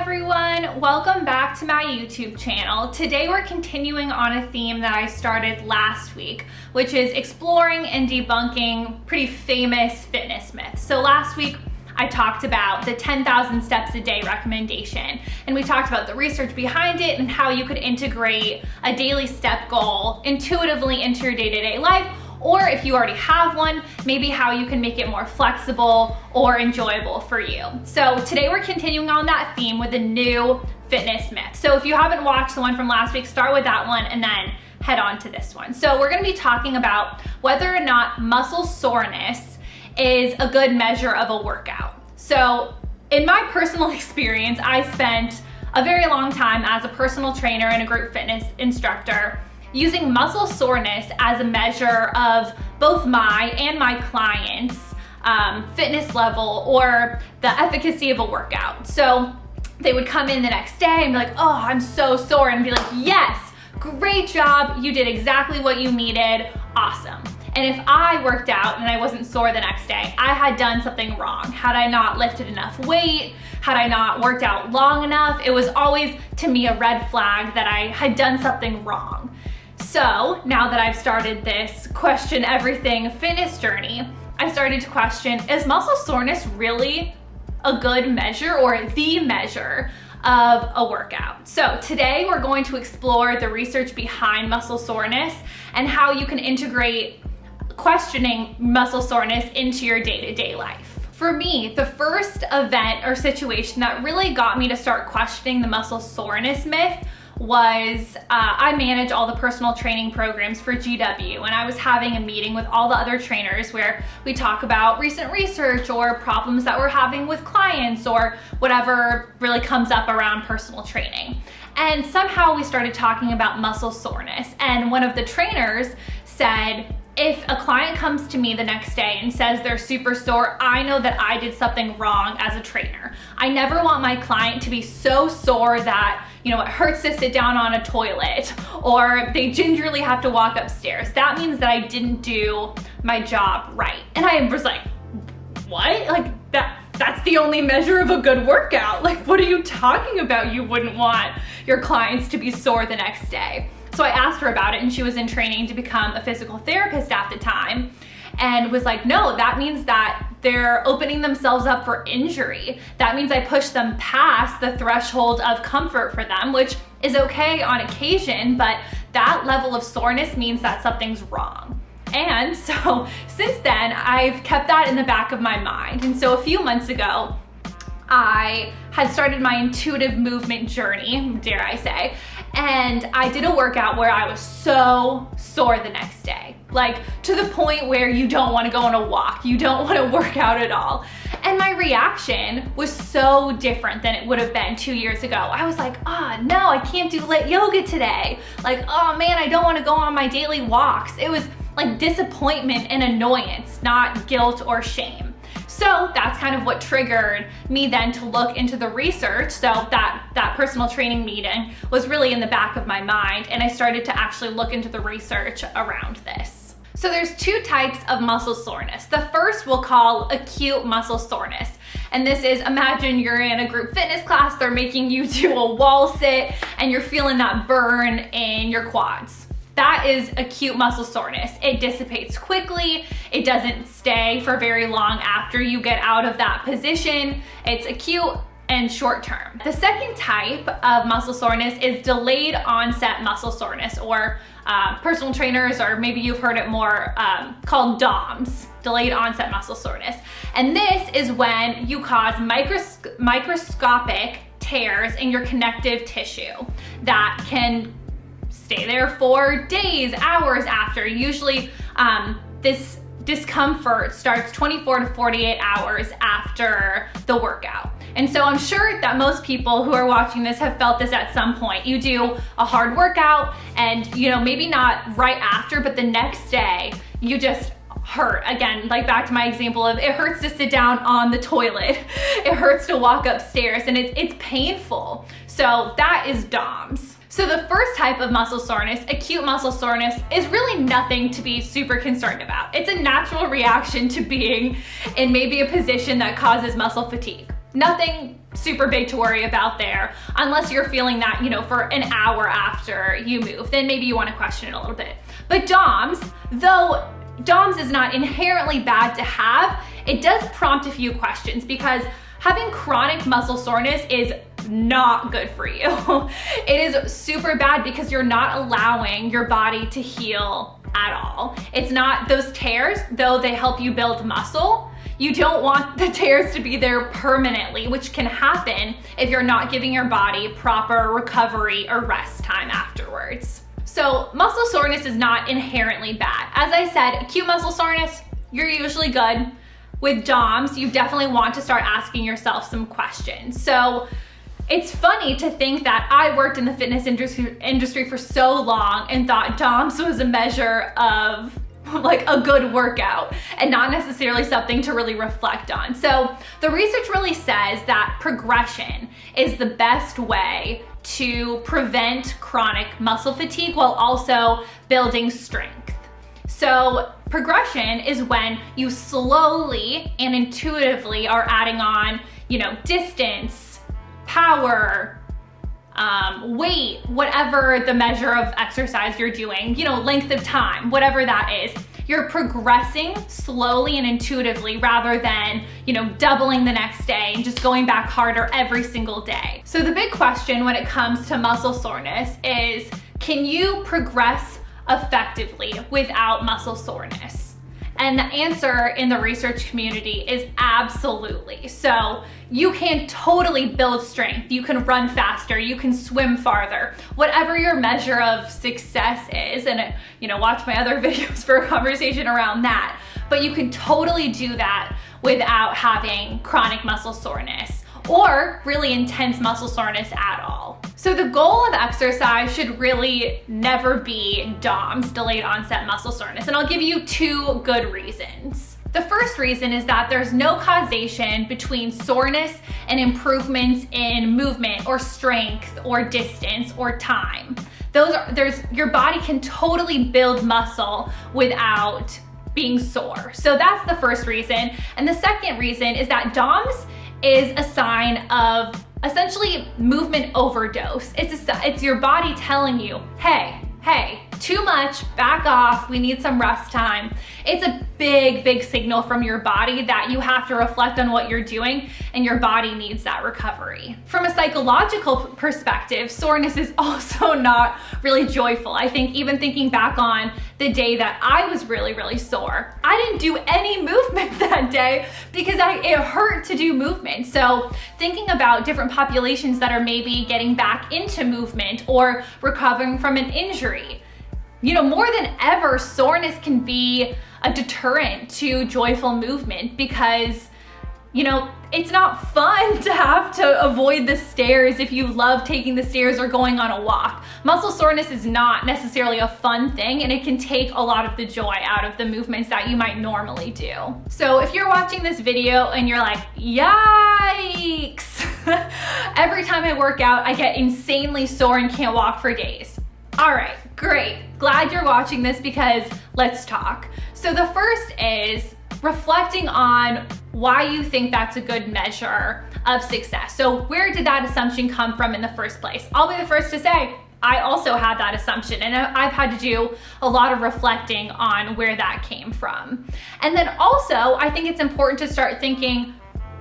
everyone, welcome back to my YouTube channel. Today we're continuing on a theme that I started last week, which is exploring and debunking pretty famous fitness myths. So last week I talked about the 10,000 steps a day recommendation, and we talked about the research behind it and how you could integrate a daily step goal intuitively into your day-to-day life, or if you already have one, maybe how you can make it more flexible or enjoyable for you. So today we're continuing on that theme with a new fitness myth. So if you haven't watched the one from last week, start with that one and then head on to this one. So we're gonna be talking about whether or not muscle soreness is a good measure of a workout. So in my personal experience, I spent a very long time as a personal trainer and a group fitness instructor using muscle soreness as a measure of both my and my clients' fitness level or the efficacy of a workout. So they would come in the next day and be like, oh, I'm so sore, and be like, yes, great job, you did exactly what you needed, awesome. And if I worked out and I wasn't sore the next day, I had done something wrong. Had I not lifted enough weight? Had I not worked out long enough? It was always, to me, a red flag that I had done something wrong. So now that I've started this question everything fitness journey, I started to question, is muscle soreness really a good measure or the measure of a workout? So today we're going to explore the research behind muscle soreness and how you can integrate questioning muscle soreness into your day-to-day life. For me, the first event or situation that really got me to start questioning the muscle soreness myth was I manage all the personal training programs for GW, and I was having a meeting with all the other trainers where we talk about recent research or problems that we're having with clients or whatever really comes up around personal training. And somehow we started talking about muscle soreness, and one of the trainers said, if a client comes to me the next day and says they're super sore, I know that I did something wrong as a trainer. I never want my client to be so sore that, it hurts to sit down on a toilet or they gingerly have to walk upstairs. That means that I didn't do my job right. And I was like, what? Like that's the only measure of a good workout. Like, what are you talking about? You wouldn't want your clients to be sore the next day. So I asked her about it, and she was in training to become a physical therapist at the time, and was like, no, that means that they're opening themselves up for injury. That means I push them past the threshold of comfort for them, which is okay on occasion, but that level of soreness means that something's wrong. And so since then, I've kept that in the back of my mind. And so a few months ago, I had started my intuitive movement journey, dare I say, and I did a workout where I was so sore the next day, like to the point where you don't want to go on a walk, you don't want to work out at all. And my reaction was so different than it would have been 2 years ago. I was like, oh no, I can't do lit yoga today. Like, oh man, I don't want to go on my daily walks. It was like disappointment and annoyance, not guilt or shame. So that's kind of what triggered me then to look into the research. So that personal training meeting was really in the back of my mind, and I started to actually look into the research around this. So there's two types of muscle soreness. The first we'll call acute muscle soreness. And this is, imagine you're in a group fitness class, they're making you do a wall sit, and you're feeling that burn in your quads. That is acute muscle soreness. It dissipates quickly. It doesn't stay for very long after you get out of that position. It's acute and short term. The second type of muscle soreness is delayed onset muscle soreness, or personal trainers, or maybe you've heard it more called DOMS, delayed onset muscle soreness. And this is when you cause microscopic tears in your connective tissue that can stay there for days, hours after. Usually this discomfort starts 24 to 48 hours after the workout. And so I'm sure that most people who are watching this have felt this at some point. You do a hard workout and maybe not right after, but the next day you just hurt. Again, like back to my example of it hurts to sit down on the toilet. It hurts to walk upstairs, and it's painful. So that is DOMS. So the first type of muscle soreness, acute muscle soreness, is really nothing to be super concerned about. It's a natural reaction to being in maybe a position that causes muscle fatigue. Nothing super big to worry about there, unless you're feeling that, you know, for an hour after you move, then maybe you want to question it a little bit. But DOMS, though DOMS is not inherently bad to have, it does prompt a few questions, because having chronic muscle soreness is not good for you. It is super bad because you're not allowing your body to heal at all. It's not those tears, though they help you build muscle. You don't want the tears to be there permanently, which can happen if you're not giving your body proper recovery or rest time afterwards. So muscle soreness is not inherently bad. As I said, acute muscle soreness, you're usually good. With DOMS, you definitely want to start asking yourself some questions. So it's funny to think that I worked in the fitness industry for so long and thought DOMS was a measure of like a good workout and not necessarily something to really reflect on. So the research really says that progression is the best way to prevent chronic muscle fatigue while also building strength. So progression is when you slowly and intuitively are adding on, you know, distance, power, weight, whatever the measure of exercise you're doing, you know, length of time, whatever that is. You're progressing slowly and intuitively rather than, you know, doubling the next day and just going back harder every single day. So the big question when it comes to muscle soreness is, can you progress effectively without muscle soreness? And the answer in the research community is absolutely. So you can totally build strength. You can run faster. You can swim farther. Whatever your measure of success is, and you know, watch my other videos for a conversation around that. But you can totally do that without having chronic muscle soreness or really intense muscle soreness at all. So the goal of exercise should really never be DOMS, delayed onset muscle soreness, and I'll give you two good reasons. The first reason is that there's no causation between soreness and improvements in movement or strength or distance or time. Your body can totally build muscle without being sore. So that's the first reason. And the second reason is that DOMS is a sign of essentially movement overdose. It's your body telling you, hey, too much, back off, we need some rest time. It's a big signal from your body that you have to reflect on what you're doing, and your body needs that recovery. From a psychological perspective, soreness is also not really joyful. I think even thinking back on the day that I was really sore, I didn't do any movement that day because it hurt to do movement. So thinking about different populations that are maybe getting back into movement or recovering from an injury, you know, more than ever, soreness can be a deterrent to joyful movement because, you know, it's not fun to have to avoid the stairs if you love taking the stairs or going on a walk. Muscle soreness is not necessarily a fun thing, and it can take a lot of the joy out of the movements that you might normally do. So if you're watching this video and you're like, yikes, every time I work out, I get insanely sore and can't walk for days. All right, great. Glad you're watching this because let's talk. So the first is reflecting on why you think that's a good measure of success. So where did that assumption come from in the first place? I'll be the first to say, I also had that assumption, and I've had to do a lot of reflecting on where that came from. And then also, I think it's important to start thinking,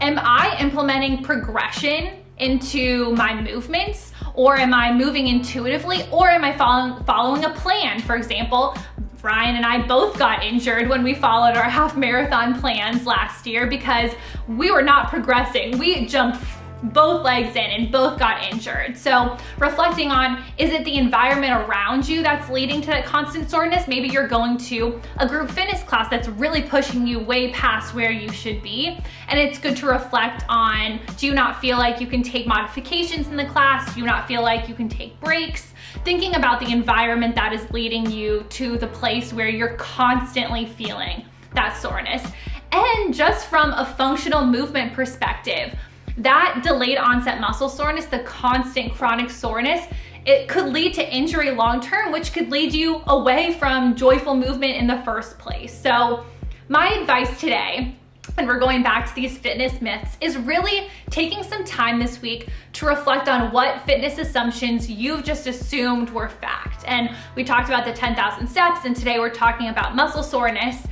am I implementing progression into my movements, or am I moving intuitively, or am I following a plan? For example, Ryan and I both got injured when we followed our half marathon plans last year because we were not progressing. We jumped both legs in and both got injured. So reflecting on, is it the environment around you that's leading to that constant soreness? Maybe you're going to a group fitness class that's really pushing you way past where you should be. And it's good to reflect on, do you not feel like you can take modifications in the class? Do you not feel like you can take breaks? Thinking about the environment that is leading you to the place where you're constantly feeling that soreness. And just from a functional movement perspective, that delayed onset muscle soreness, the constant chronic soreness, it could lead to injury long-term, which could lead you away from joyful movement in the first place. So my advice today and we're going back to these fitness myths, is really taking some time this week to reflect on what fitness assumptions you've just assumed were fact. And we talked about the 10,000 steps, and today we're talking about muscle soreness.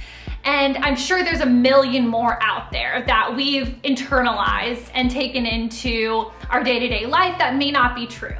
And I'm sure there's a million more out there that we've internalized and taken into our day-to-day life that may not be true.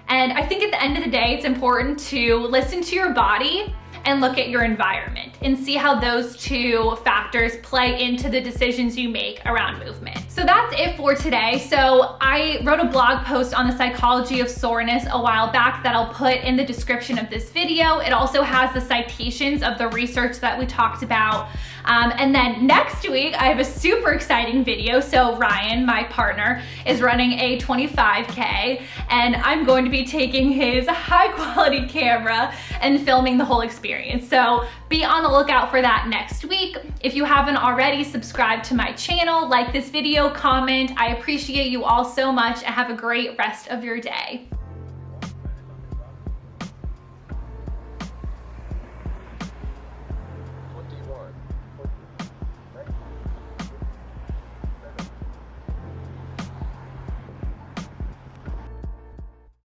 And I think at the end of the day, it's important to listen to your body and look at your environment and see how those two factors play into the decisions you make around movement. So that's it for today. So I wrote a blog post on the psychology of soreness a while back that I'll put in the description of this video. It also has the citations of the research that we talked about. And then next week, I have a super exciting video. So Ryan, my partner, is running a 25K, and I'm going to be taking his high quality camera and filming the whole experience. So be on the lookout for that next week. If you haven't already, subscribe to my channel, like this video, comment. I appreciate you all so much, and have a great rest of your day.